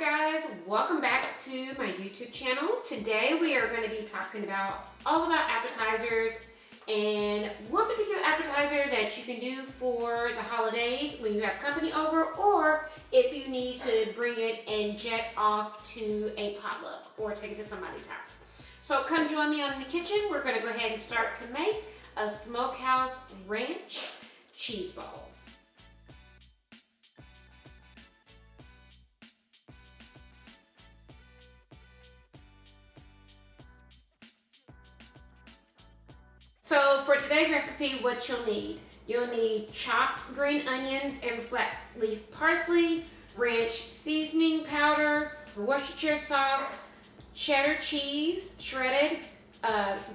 guys, welcome back to my YouTube channel. Today we are going to be talking all about appetizers and one particular appetizer that you can do for the holidays when you have company over, or if you need to bring it and jet off to a potluck or take it to somebody's house. So come join me out in the kitchen. We're going to go ahead and start to make a Smokehouse ranch cheese ball. So for today's recipe, what you'll need chopped green onions and flat leaf parsley, ranch seasoning powder, Worcestershire sauce, cheddar cheese, shredded,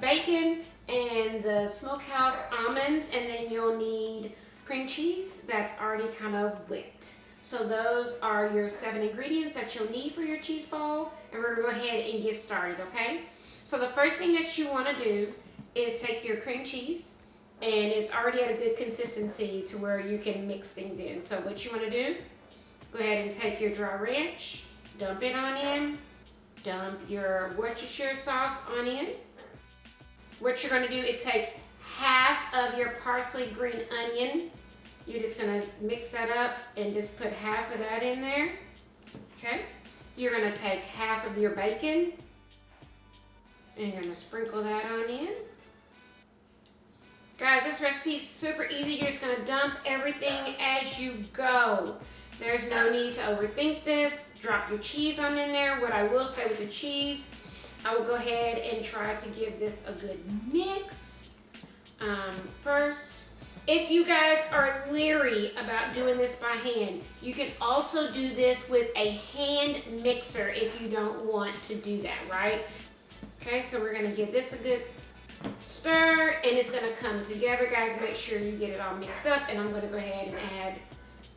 bacon, and the Smokehouse almonds, and then you'll need cream cheese that's already kind of whipped. So those are your 7 ingredients that you'll need for your cheese ball, and we're gonna go ahead and get started, okay? So the first thing that you wanna do is take your cream cheese, and it's already at a good consistency to where you can mix things in. So what you want to do, go ahead and take your dry ranch, dump it on in, dump your Worcestershire sauce on in. What you're going to do is take half of your parsley green onion. You're just going to mix that up and just put half of that in there, okay? You're going to take half of your bacon, and you're going to sprinkle that on in. Guys, this recipe is super easy. You're just gonna dump everything as you go. There's no need to overthink this. Drop your cheese on in there. What I will say with the cheese, I will go ahead and try to give this a good mix first. If you guys are leery about doing this by hand, you can also do this with a hand mixer if you don't want to do that, right? Okay, so we're gonna give this a good stir, and it's gonna come together. Guys, make sure you get it all mixed up, and I'm gonna go ahead and add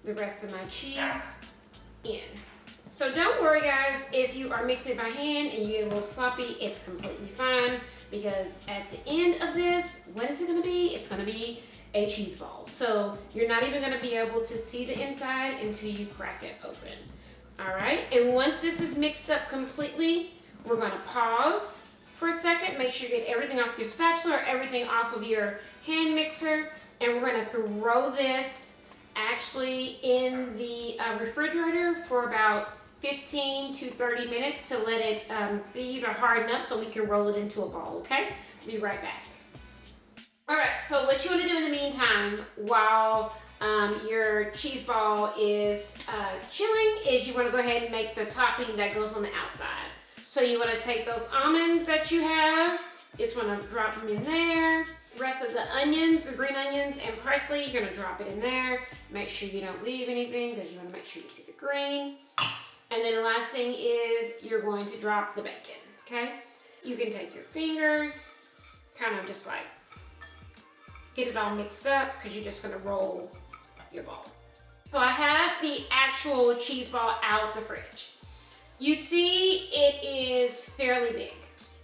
the rest of my cheese in. So don't worry, guys, if you are mixing it by hand and you get a little sloppy, it's completely fine, because at the end of this, what is it gonna be? It's gonna be a cheese ball. So you're not even gonna be able to see the inside until you crack it open. All right, and once this is mixed up completely, we're gonna pause for a second. Make sure you get everything off your spatula or everything off of your hand mixer, and we're gonna throw this actually in the refrigerator for about 15 to 30 minutes to let it seize or harden up so we can roll it into a ball, okay? Be right back. All right, so what you wanna do in the meantime while your cheese ball is chilling is you wanna go ahead and make the topping that goes on the outside. So you want to take those almonds that you have, just want to drop them in there. The rest of the onions, the green onions and parsley, you're going to drop it in there. Make sure you don't leave anything because you want to make sure you see the green. And then the last thing is you're going to drop the bacon, okay? You can take your fingers, kind of just like get it all mixed up because you're just going to roll your ball. So I have the actual cheese ball out the fridge. You see it is fairly big.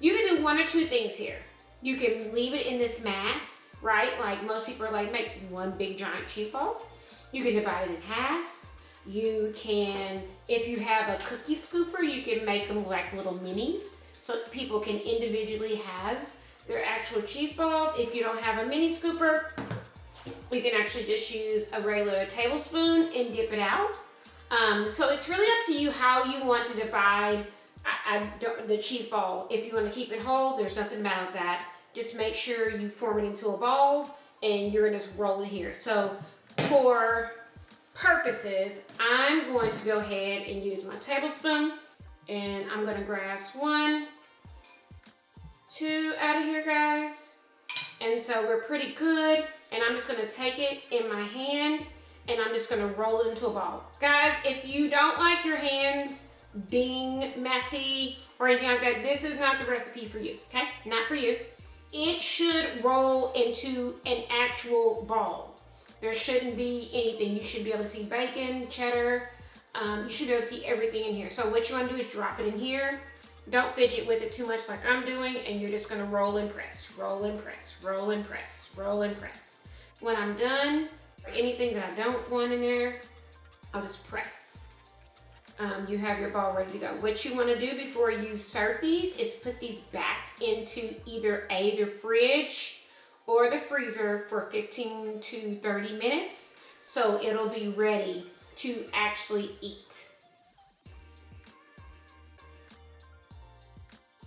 You can do one or two things here. You can leave it in this mass, right? Like most people are like, make one big giant cheese ball. You can divide it in half. You can, if you have a cookie scooper, you can make them like little minis so people can individually have their actual cheese balls. If you don't have a mini scooper, you can actually just use a regular tablespoon and dip it out. So it's really up to you how you want to divide the cheese ball. If you want to keep it whole, there's nothing about that. Just make sure you form it into a ball and you're going to just roll it here. So for purposes, I'm going to go ahead and use my tablespoon, and I'm going to grasp 1, 2 out of here, guys. And so we're pretty good, and I'm just going to take it in my hand and I'm just gonna roll it into a ball. Guys, if you don't like your hands being messy or anything like that, this is not the recipe for you, okay? Not for you. It should roll into an actual ball. There shouldn't be anything. You should be able to see bacon, cheddar. You should be able to see everything in here. So what you wanna do is drop it in here. Don't fidget with it too much like I'm doing, and you're just gonna roll and press, roll and press, roll and press, roll and press. When I'm done, anything that I don't want in there, I'll just press. you have your ball ready to go. What you want to do before you serve these is put these back into either the fridge or the freezer for 15 to 30 minutes so it'll be ready to actually eat.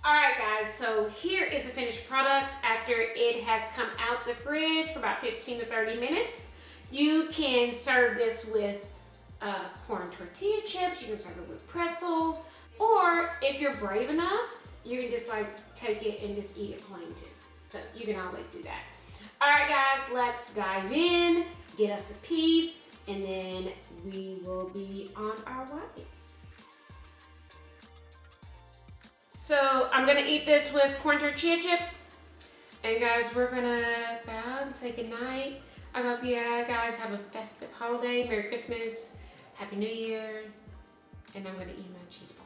Alright guys, so here is the finished product after it has come out the fridge for about 15 to 30 minutes. You can serve this with corn tortilla chips, you can serve it with pretzels, or if you're brave enough, you can just like take it and just eat it plain too. So you can always do that. Alright guys, let's dive in, get us a piece, and then we will be on our way. So I'm gonna eat this with corn tortilla chip. And guys, we're gonna bow and say goodnight. I hope you guys have a festive holiday. Merry Christmas, Happy New Year. And I'm gonna eat my cheese ball.